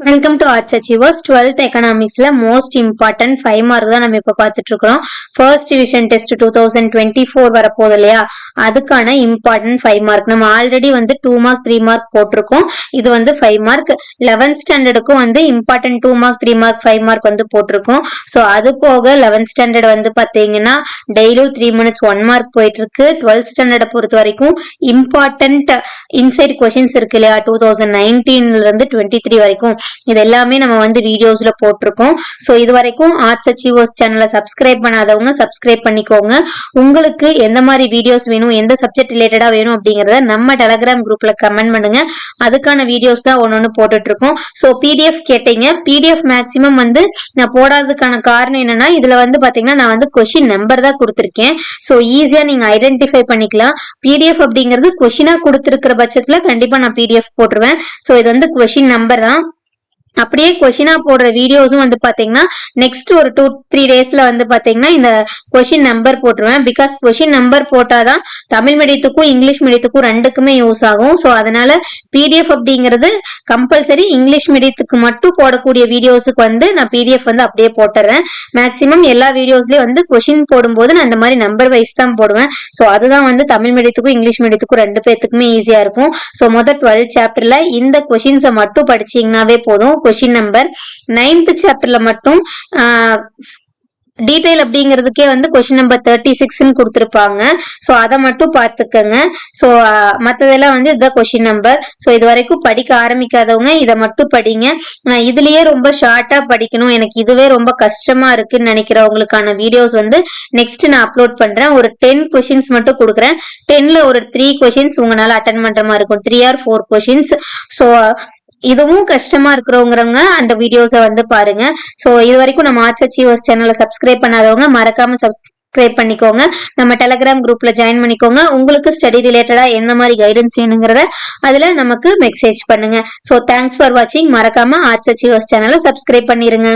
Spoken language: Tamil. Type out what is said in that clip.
Welcome to arts achievers. 12th எக்கனாமிக்ஸ்ல மோஸ்ட் இம்பார்ட்டன்ட் 5 மார்க் தான் நம்ம இப்ப பார்த்துட்டு இருக்கிறோம். ஃபர்ஸ்ட் டிவிஷன் டெஸ்ட் 2024 வரப்போகுது இல்லையா, அதுக்கான இம்பார்ட்டன்ட் 5 மார்க் நம்ம ஆல்ரெடி 2 மார்க் 3 மார்க் போட்டிருக்கோம். இது 5 மார்க். 11th ஸ்டாண்டர்டுக்கும் இம்பார்ட்டன்ட் 2 மார்க் 3 மார்க் 5 மார்க் போட்டிருக்கோம். ஸோ அது போக 11th ஸ்டாண்டர்ட் பாத்தீங்கன்னா டெய்லியும் 3 மினிட்ஸ் 1 மார்க் போயிட்டு இருக்கு. 12th ஸ்டாண்டர்டை பொறுத்த வரைக்கும் இம்பார்ட்டன்ட் இன்சைட் கொஸ்டின்ஸ் இருக்கு இல்லையா, 2019ல இருந்து 23 வரைக்கும் இது எல்லாமே நம்ம வீடியோஸ்ல போட்டிருக்கோம். சோ இது வரைக்கும் ஆர்ட்ஸ் அச்சீவர்ஸ் சேனலை சப்ஸ்கிரைப் பண்ணாதவங்க சப்ஸ்கிரைப் பண்ணிக்கோங்க. உங்களுக்கு எந்த மாதிரி வீடியோஸ் வேணும், எந்த சப்ஜெக்ட் ரிலேட்டடா வேணும் அப்படிங்கறத நம்ம டெலகிராம் குரூப்ல கமெண்ட் பண்ணுங்க. அதுக்கான வீடியோஸ் தான் ஒன்னொன்னு போட்டுட்டு இருக்கோம். சோ பிடிஎஃப் கேட்டீங்க. பிடிஎஃப் மேக்சிமம் நான் போடாததுக்கான காரணம் என்னன்னா, இதுல பாத்தீங்கன்னா நான் கொஸ்டின் நம்பர் தான் கொடுத்திருக்கேன். சோ ஈஸியா நீங்க ஐடென்டிஃபை பண்ணிக்கலாம். பிடிஎஃப் அப்படிங்கிறது கொஸ்டினா கொடுத்திருக்கிற பட்சத்துல கண்டிப்பா நான் பிடிஎஃப் போட்டுருவேன். சோ இது கொஸ்டின் நம்பர் தான். அப்படியே கொஸ்டினா போடுற வீடியோஸும் பாத்தீங்கன்னா நெக்ஸ்ட் ஒரு 2-3 டேஸ்ல பாத்தீங்கன்னா இந்த கொஸ்டின் நம்பர் போட்டுருவேன். பிகாஸ் கொஸ்டின் நம்பர் போட்டாதான் தமிழ் மீடியத்துக்கும் இங்கிலீஷ் மீடியத்துக்கும் ரெண்டுக்குமே யூஸ் ஆகும். ஸோ அதனால பிடிஎஃப் அப்படிங்கிறது கம்பல்சரி இங்கிலீஷ் மீடியத்துக்கு மட்டும் போடக்கூடிய வீடியோஸுக்கு நான் பிடிஎஃப் அப்படியே போட்டுறேன். மேக்சிமம் எல்லா வீடியோஸ்லயும் கொஸ்டின் போடும்போது நான் இந்த மாதிரி நம்பர் வைஸ் தான் போடுவேன். ஸோ அதுதான் தமிழ் மீடியத்துக்கும் இங்கிலீஷ் மீடியத்துக்கும் ரெண்டு பேத்துக்குமே ஈஸியா இருக்கும். ஸோ முதல் 12th சாப்டர்ல இந்த கொஸ்டின்ஸை மட்டும் படிச்சீங்கன்னாவே போதும். கொஸ்டின் நம்பர் 9th சாப்டர்ல மட்டும் டீடைல் அப்படிங்கிறதுக்கே கொஸ்டின் நம்பர் 36 கொடுத்திருப்பாங்க. சோ அதை மட்டும் பாத்துக்கங்க. சோ மத்ததெல்லாம் இதுதான் கொஸ்டின் நம்பர். சோ இது வரைக்கும் படிக்க ஆரம்பிக்காதவங்க இதை மட்டும் படிங்க. நான் இதுலயே ரொம்ப ஷார்ட்டா படிக்கணும், எனக்கு இதுவே ரொம்ப கஷ்டமா இருக்குன்னு நினைக்கிறவங்களுக்கான வீடியோஸ் நெக்ஸ்ட் நான் அப்லோட் பண்றேன். ஒரு 10 கொஸ்டின்ஸ் மட்டும் கொடுக்குறேன். 10ல ஒரு 3 கொஸ்டின்ஸ் உங்களால அட்டன் பண்ற மாதிரி இருக்கும். 3 or 4 கொஸ்டின்ஸ். சோ இதுவும் கஷ்டமா இருக்கிறவங்க அந்த வீடியோஸை பாருங்க. சோ இது வரைக்கும் நம்ம ஆர்ட்ஸ் அச்சீவர்ஸ் சேனலை சப்ஸ்கிரைப் பண்ணாதவங்க மறக்காம சப்ஸ்கிரைப் பண்ணிக்கோங்க. நம்ம டெலகிராம் குரூப்ல ஜாயின் பண்ணிக்கோங்க. உங்களுக்கு ஸ்டடி ரிலேட்டடா எந்த மாதிரி கைடன்ஸ் வேணுங்கிறத அதுல நமக்கு மெசேஜ் பண்ணுங்க. சோ தேங்க்ஸ் ஃபார் வாட்சிங். மறக்காம ஆர்ட்ஸ் அச்சீவர்ஸ் சேனலை சப்ஸ்கிரைப் பண்ணிருங்க.